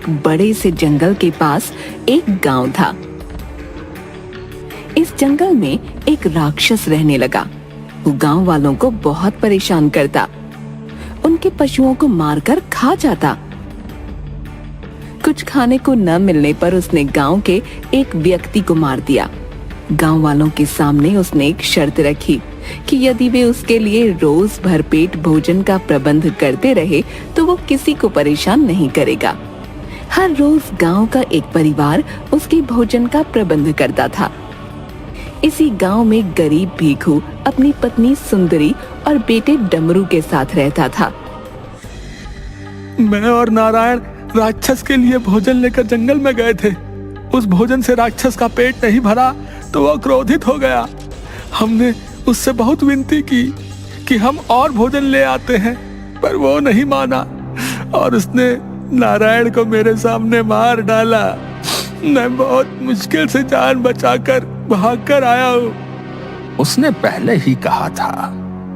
एक बड़े से जंगल के पास एक गांव था। इस जंगल में एक राक्षस रहने लगा। वो गांव वालों को बहुत परेशान करता, उनके पशुओं को मारकर खा जाता। कुछ खाने को न मिलने पर उसने गांव के एक व्यक्ति को मार दिया। गांव वालों के सामने उसने एक शर्त रखी कि यदि वे उसके लिए रोज भरपेट भोजन का प्रबंध करते रहे तो वो किसी को परेशान नहीं करेगा। हर रोज गांव का एक परिवार उसके भोजन का प्रबंध करता था। इसी गांव में गरीब भीखू अपनी पत्नी सुंदरी और बेटे डमरू के साथ रहता था। मैं और नारायण राक्षस के लिए भोजन लेकर जंगल में गए थे। उस भोजन से राक्षस का पेट नहीं भरा तो वह क्रोधित हो गया। हमने उससे बहुत विनती की कि हम और भोजन ले आते हैं, पर वो नहीं माना और उसने नारायण को मेरे सामने मार डाला। मैं बहुत मुश्किल से जान बचाकर भागकर आया हूँ। उसने पहले ही कहा था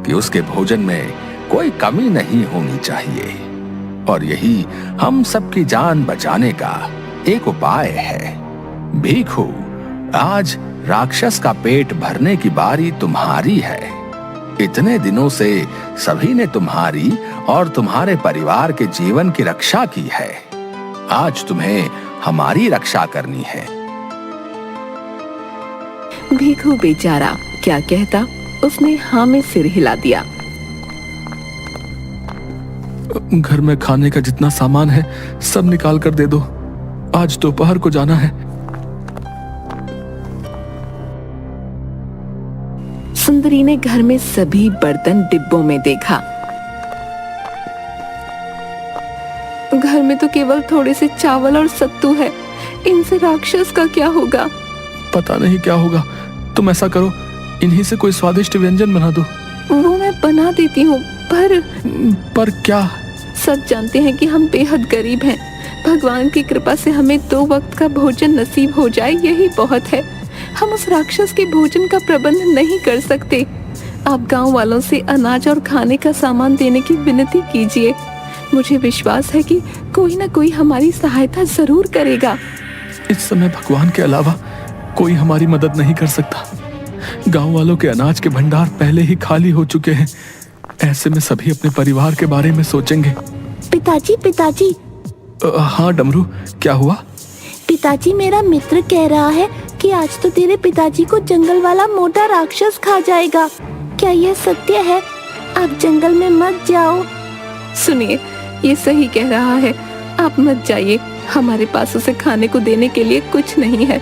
कि उसके भोजन में कोई कमी नहीं होनी चाहिए और यही हम सबकी जान बचाने का एक उपाय है। भीखू, आज राक्षस का पेट भरने की बारी तुम्हारी है। इतने दिनों से सभी ने तुम्हारी और तुम्हारे परिवार के जीवन की रक्षा की है। आज तुम्हें हमारी रक्षा करनी है। भीखू बेचारा क्या कहता, उसने हाँ में सिर हिला दिया। घर में खाने का जितना सामान है सब निकाल कर दे दो। आज दोपहर को जाना है। सुंदरी ने घर में सभी बर्तन डिब्बों में देखा। घर में तो केवल थोड़े से चावल और सत्तू है, इनसे राक्षस का क्या होगा? पता नहीं क्या होगा। तुम ऐसा करो, इन्हीं से कोई स्वादिष्ट व्यंजन बना दो। वो मैं बना देती हूँ, पर क्या? सब जानते हैं कि हम बेहद गरीब हैं। भगवान की कृपा से हमें 2 वक्त का भोजन नसीब हो जाए, यही बहुत है। हम उस राक्षस के भोजन का प्रबंध नहीं कर सकते। आप गांव वालों से अनाज और खाने का सामान देने की विनती कीजिए। मुझे विश्वास है कि कोई ना कोई हमारी सहायता जरूर करेगा। इस समय भगवान के अलावा कोई हमारी मदद नहीं कर सकता। गांव वालों के अनाज के भंडार पहले ही खाली हो चुके हैं। ऐसे में सभी अपने परिवार के बारे में सोचेंगे। पिताजी। हाँ डमरू, क्या हुआ? पिताजी, मेरा मित्र कह रहा है कि आज तो तेरे पिताजी को जंगल वाला मोटा राक्षस खा जाएगा। क्या यह सत्य है? आप जंगल में मत जाओ। सुनिए, ये सही कह रहा है। आप मत जाइए, हमारे पास उसे खाने को देने के लिए कुछ नहीं है।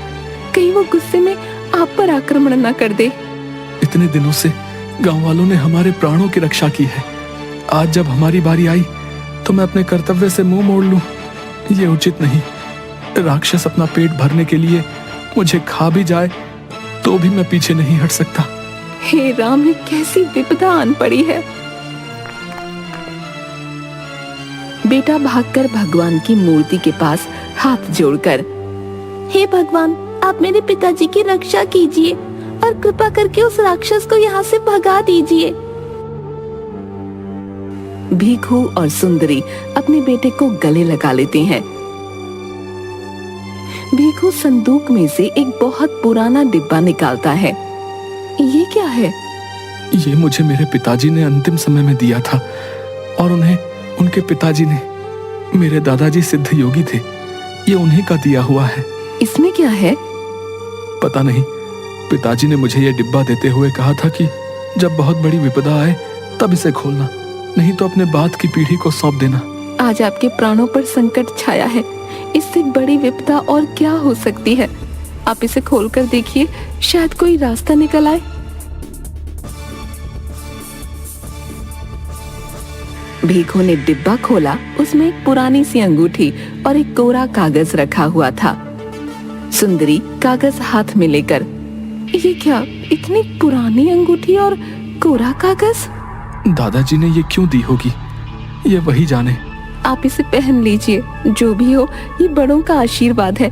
कहीं वो गुस्से में आप पर आक्रमण न कर दे। इतने दिनों से गांव वालों ने हमारे प्राणों की रक्षा की है। आज जब हमारी बारी आई तो मैं अपने कर्तव्य से मुंह मोड़ लूं, ये उचित नहीं। राक्षस अपना पेट भरने के लिए मुझे खा भी जाए तो भी मैं पीछे नहीं हट सकता। हे राम, ये कैसी विपदा आन पड़ी है। बेटा भागकर भगवान की मूर्ति के पास हाथ जोड़कर, हे भगवान, आप मेरे पिताजी की रक्षा कीजिए और कृपा करके उस राक्षस को यहाँ से भगा दीजिए। भीखू और सुंदरी अपने बेटे को गले लगा लेते हैं। भीखू संदूक में से एक बहुत पुराना डिब्बा निकालता है। ये क्या है? ये मुझे मेरे पिताजी ने अंतिम समय में दिया था और उन्हें उनके पिताजी ने, मेरे दादाजी सिद्ध योगी थे, ये उन्हीं का दिया हुआ है। इसमें क्या है? पता नहीं। पिताजी ने मुझे ये डिब्बा देते हुए कहा था कि जब बहुत बड़ी विपदा आए तब इसे खोलना, नहीं तो अपने बाद की पीढ़ी को सौंप देना। आज आपके प्राणों पर संकट छाया है, इससे बड़ी विपदा और क्या हो सकती है? आप इसे खोलकर देखिए, शायद कोई रास्ता निकल आए। भीखू ने डिब्बा खोला। उसमें एक पुरानी सी अंगूठी और एक कोरा कागज रखा हुआ था। सुंदरी कागज हाथ में लेकर, ये क्या, इतनी पुरानी अंगूठी और कोरा कागज? दादाजी ने ये क्यों दी होगी, ये वही जाने। आप इसे पहन लीजिए। जो भी हो, ये बड़ों का आशीर्वाद है।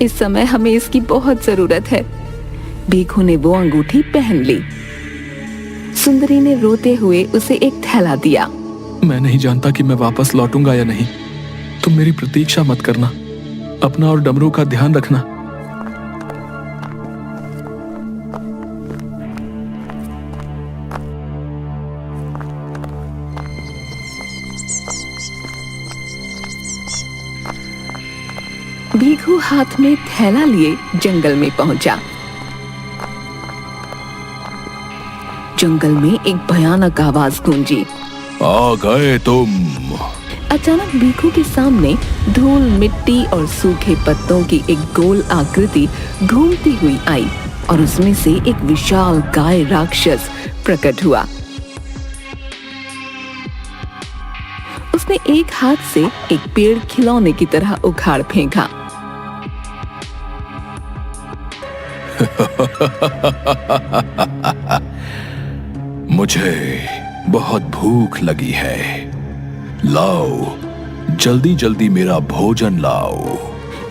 इस समय हमें इसकी बहुत जरूरत है। भीखू ने वो अंगूठी पहन ली। सुंदरी ने रोते हुए उसे एक थैला दिया। मैं नहीं जानता कि मैं वापस लौटूंगा या नहीं। तुम मेरी प्रतीक्षा मत करना, अपना और डमरू का ध्यान रखना। भीखू हाथ में थैला लिए जंगल में पहुंचा। जंगल में एक भयानक आवाज गूंजी। आ गए तुम। अचानक भीखू के सामने धूल, मिट्टी और सूखे पत्तों की एक गोल आकृति घूमती हुई आई और उसमें से एक विशाल गाय राक्षस प्रकट हुआ। उसने एक हाथ से एक पेड़ खिलौने की तरह उखाड़ फेंका। मुझे बहुत भूख लगी है, लाओ जल्दी जल्दी मेरा भोजन लाओ।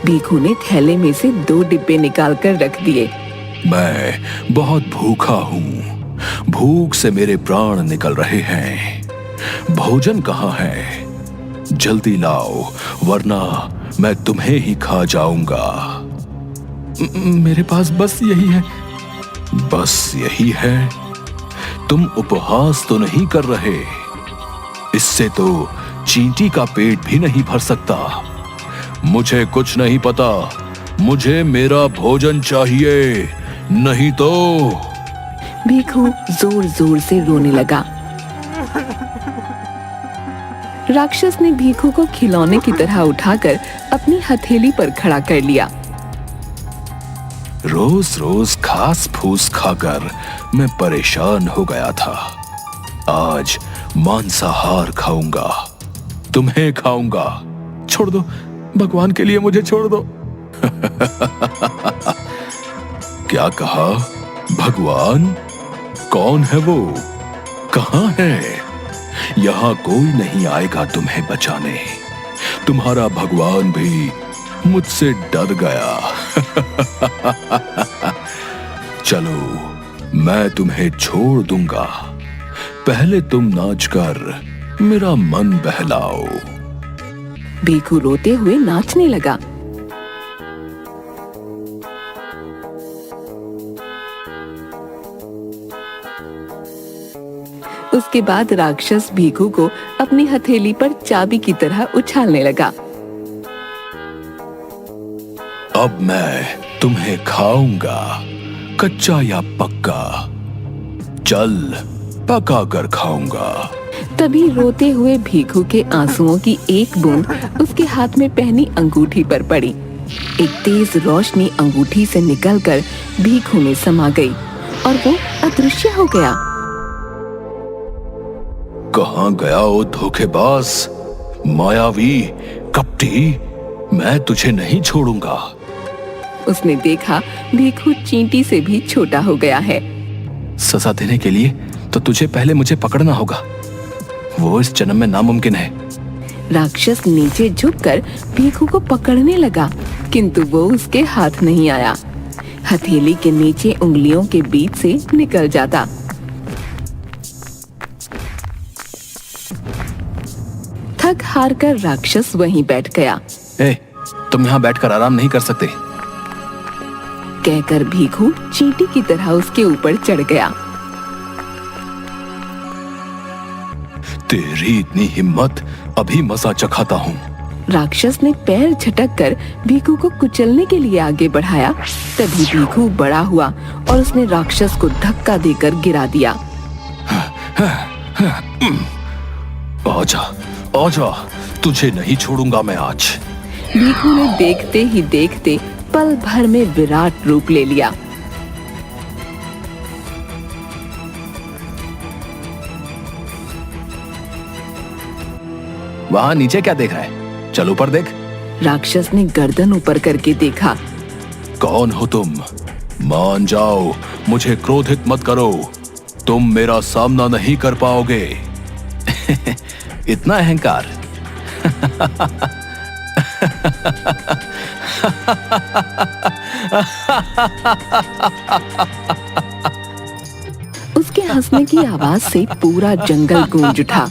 भीखू ने थैले में से 2 डिब्बे निकालकर रख दिए। मैं बहुत भूखा हूँ, भूख से मेरे प्राण निकल रहे हैं। भोजन कहाँ है? जल्दी लाओ वरना मैं तुम्हें ही खा जाऊंगा। मेरे पास बस यही है। बस यही है? तुम उपहास तो नहीं कर रहे? इससे तो चींटी का पेट भी नहीं भर सकता। मुझे कुछ नहीं पता, मुझे मेरा भोजन चाहिए, नहीं तो। भीखू जोर जोर से रोने लगा। राक्षस ने भीखू को खिलौने की तरह उठाकर अपनी हथेली पर खड़ा कर लिया। रोज रोज घास फूस खाकर मैं परेशान हो गया था। आज मांसाहार खाऊंगा, तुम्हें खाऊंगा। छोड़ दो, भगवान के लिए मुझे छोड़ दो। क्या कहा? भगवान? कौन है वो? कहाँ है? यहाँ कोई नहीं आएगा तुम्हें बचाने। तुम्हारा भगवान भी मुझसे डर गया। चलो मैं तुम्हें छोड़ दूंगा, पहले तुम नाचकर मेरा मन बहलाओ। भीखू रोते हुए नाचने लगा। उसके बाद राक्षस भीखू को अपनी हथेली पर चाबी की तरह उछालने लगा। अब मैं तुम्हें खाऊंगा, कच्चा या पक्का। चल पका कर खाऊंगा। तभी रोते हुए भीखू के आंसुओं की एक बूंद उसके हाथ में पहनी अंगूठी पर पड़ी। एक तेज रोशनी अंगूठी से निकलकर भीखू में समा गई और वो अदृश्य हो गया। कहाँ गया ओ धोखेबाज, मायावी, कपटी? मैं तुझे नहीं छोड़ूंगा। उसने देखा भीखू चींटी से भी छोटा हो गया है। सजा देने के लिए तो तुझे पहले मुझे पकड़ना होगा, वो इस जन्म में नामुमकिन है। राक्षस नीचे झुककर भीखू को पकड़ने लगा, किंतु वो उसके हाथ नहीं आया। हथेली के नीचे उंगलियों के बीच से निकल जाता। थक हार कर राक्षस वहीं बैठ गया। तुम यहाँ बैठकर आराम नहीं कर सकते। कहकर भीखू चींटी की तरह उसके ऊपर चढ़ गया। तेरी इतनी हिम्मत, अभी मजा चखाता हूँ। राक्षस ने पैर झटक कर भीखू को कुचलने के लिए आगे बढ़ाया। तभी भीखू बड़ा हुआ और उसने राक्षस को धक्का देकर गिरा दिया। आजा, आजा, तुझे नहीं छोड़ूंगा मैं आज। भीखू ने देखते ही देखते पल भर में विराट रूप ले लिया। वहाँ नीचे क्या देख रहा है? चल ऊपर देख। राक्षस ने गर्दन ऊपर करके देखा। कौन हो तुम? मान जाओ, मुझे क्रोधित मत करो, तुम मेरा सामना नहीं कर पाओगे। इतना अहंकार। उसके हंसने की आवाज से पूरा जंगल गूंज उठा।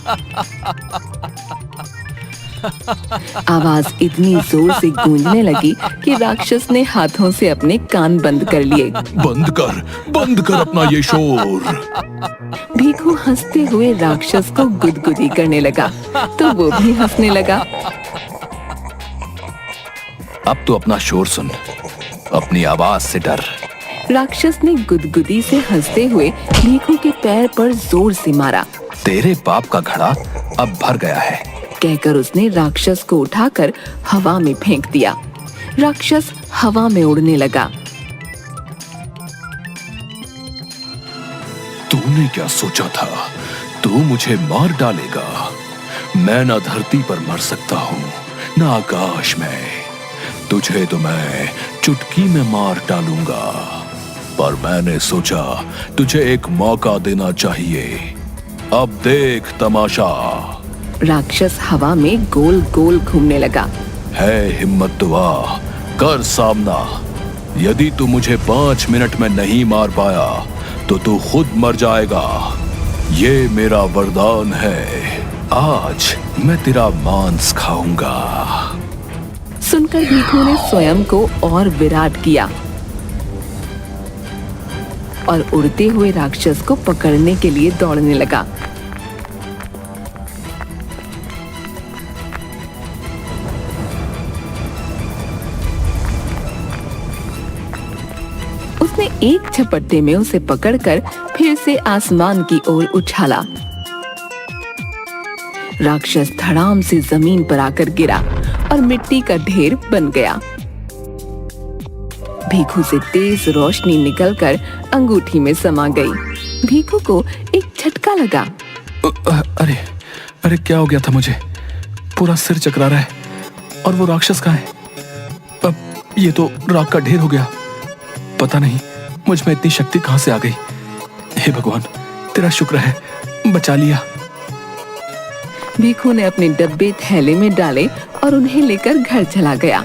आवाज इतनी जोर से गूंजने लगी कि राक्षस ने हाथों से अपने कान बंद कर लिए। बंद कर अपना ये शोर। भीखू हंसते हुए राक्षस को गुदगुदी करने लगा तो वो भी हंसने लगा। अब तो अपना शोर सुन, अपनी आवाज से डर। राक्षस ने गुदगुदी से हंसते हुए भीखू के पैर पर जोर से मारा। तेरे पाप का घड़ा अब भर गया है, कहकर उसने राक्षस को उठाकर हवा में फेंक दिया। राक्षस हवा में उड़ने लगा। तूने क्या सोचा था? तू मुझे मार डालेगा? मैं ना धरती पर मर सकता हूँ ना आकाश में। तुझे तो मैं चुटकी में मार डालूंगा, पर मैंने सोचा तुझे एक मौका देना चाहिए। अब देख तमाशा। राक्षस हवा में गोल गोल घूमने लगा। है हिम्मत तो आ, कर सामना। यदि तू मुझे 5 मिनट में नहीं मार पाया तो तू खुद मर जाएगा। ये मेरा वरदान है, आज मैं तेरा मांस खाऊंगा। सुनकर भीखू ने स्वयं को और विराट किया और उड़ते हुए राक्षस को पकड़ने के लिए दौड़ने लगा। उसने एक झपट्टे में उसे पकड़कर फिर से आसमान की ओर उछाला। राक्षस धड़ाम से जमीन पर आकर गिरा और मिट्टी का ढेर बन गया। भीखू से तेज रोशनी निकलकर अंगूठी में समा गई। भीखू को एक झटका लगा। अरे अरे क्या हो गया था मुझे? पूरा सिर चकरा रहा है। और वो राक्षस कहाँ है? अब ये तो राख का ढेर हो गया। पता नहीं मुझ में इतनी शक्ति कहाँ से आ गई। हे भगवान, तेरा शुक्र है, बचा लिया। भीखू ने अपने डब्बे थैले में डाले और उन्हें लेकर घर चला गया।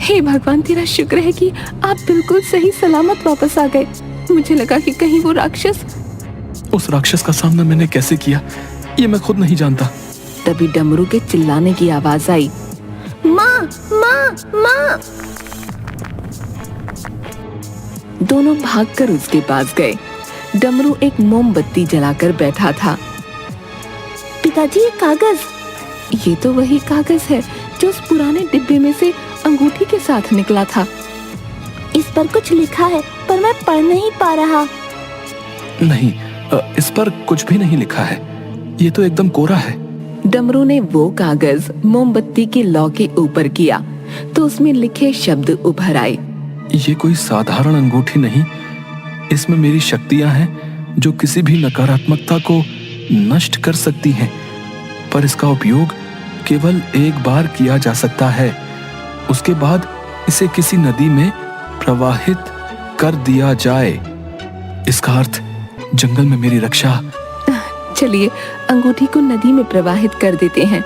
हे भगवान, तेरा शुक्र है कि आप बिल्कुल सही सलामत वापस आ गए। मुझे लगा कि कहीं वो राक्षस। उस राक्षस का सामना मैंने कैसे किया ये मैं खुद नहीं जानता। तभी डमरू के चिल्लाने की आवाज आई। माँ माँ माँ। दोनों भागकर उसके पास गए। डमरू एक मोमबत्ती जलाकर बैठा था। पिताजी, ये कागज। ये तो वही कागज है जो उस पुराने डिब्बे में से अंगूठी के साथ निकला था। इस पर कुछ लिखा है पर मैं पढ़ नहीं पा रहा। नहीं, इस पर कुछ भी नहीं लिखा है। ये तो एकदम कोरा है। डमरू ने वो कागज मोमबत्ती के लौ के ऊपर किया तो उसमें लिखे शब्द उभर आए। ये कोई साधारण अंगूठी नहीं, इसमें मेरी शक्तियां हैं जो किसी भी नकारात्मकता को नष्ट कर सकती हैं, पर इसका उपयोग केवल एक बार किया जा सकता है। उसके बाद इसे किसी नदी में प्रवाहित कर दिया जाए। इसका अर्थ जंगल में मेरी रक्षा। चलिए अंगूठी को नदी में प्रवाहित कर देते हैं।